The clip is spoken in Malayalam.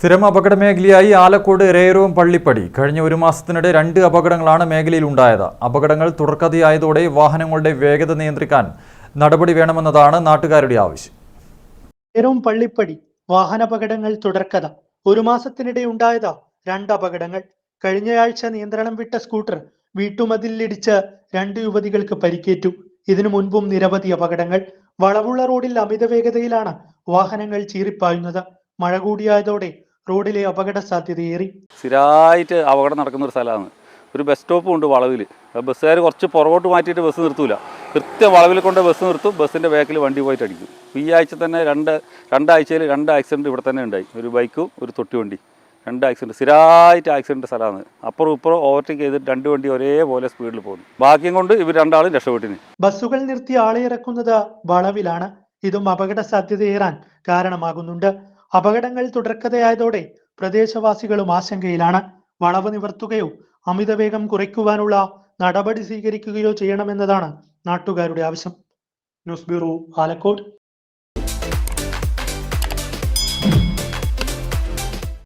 സ്ഥിരം അപകട മേഖലയായി ആലക്കോട് എരയറോം പള്ളിപ്പടി കഴിഞ്ഞ ഒരു മാസത്തിനിടെ 2 അപകടങ്ങളാണ് മേഖലയിൽ ഉണ്ടായത്. അപകടങ്ങൾ തുടർക്കഥയായതോടെ വാഹനങ്ങളുടെ വേഗത നിയന്ത്രിക്കാൻ നടപടി വേണമെന്നതാണ് നാട്ടുകാരുടെ ആവശ്യം. എരയറോം പള്ളിപ്പടി വാഹനാപകടങ്ങൾ തുടർക്കഥ. ഒരു മാസത്തിനിടെ ഉണ്ടായത് 2 അപകടങ്ങൾ. കഴിഞ്ഞയാഴ്ച നിയന്ത്രണം വിട്ട സ്കൂട്ടർ വീട്ടുമതിലിടിച്ച് 2 യുവതികൾക്ക് പരിക്കേറ്റു. ഇതിനു മുൻപും നിരവധി അപകടങ്ങൾ. വളവുള്ള റോഡിൽ അമിത വേഗതയിലാണ് വാഹനങ്ങൾ ചീറിപ്പായുന്നത്. മഴ കൂടിയായതോടെ റോഡിലെ അപകട സാധ്യതയേറി. സ്ഥിരമായിട്ട് അപകടം നടക്കുന്ന ഒരു സ്ഥലമാണ്. ഒരു ബസ് സ്റ്റോപ്പും ഉണ്ട് വളവിൽ. ബസ്സുകാർ കുറച്ച് പുറകോട്ട് മാറ്റിയിട്ട് ബസ് നിർത്തൂല. കൃത്യം വളവിൽ കൊണ്ട് ബസ് നിർത്തും, ബസ്സിൻ്റെ ബാക്കിൽ വണ്ടി പോയിട്ട് അടിക്കും. ഈ ആഴ്ച തന്നെ രണ്ടാഴ്ചയിൽ 2 ആക്സിഡൻറ്റ് ഇവിടെ തന്നെ ഉണ്ടായി. ഒരു ബൈക്കും ഒരു തൊട്ടിവണ്ടി, 2 ആക്സിഡൻറ്റ്. സ്ഥിരമായിട്ട് ആക്സിഡൻറ്റ് സ്ഥലമാണ്. അപ്പുറം ഇപ്പുറം ഓവർടേക്ക് ചെയ്തിട്ട് 2 വണ്ടി ഒരേപോലെ സ്പീഡിൽ പോകുന്നു. ഭാഗ്യം കൊണ്ട് ഇവർ 2 ആളും രക്ഷപ്പെട്ടിന്. ബസ്സുകൾ നിർത്തി ആളെ ഇറക്കുന്നത് വളവിലാണ്. ഇതും അപകട സാധ്യതയേറാൻ കാരണമാകുന്നുണ്ട്. അപകടങ്ങൾ തുടർക്കഥയായതോടെ പ്രദേശവാസികളും ആശങ്കയിലാണ്. വളവ് നിവർത്തുകയോ അമിതവേഗം കുറയ്ക്കുവാനുള്ള നടപടി സ്വീകരിക്കുകയോ ചെയ്യണമെന്നതാണ് നാട്ടുകാരുടെ ആവശ്യം. News bureau, Alakode.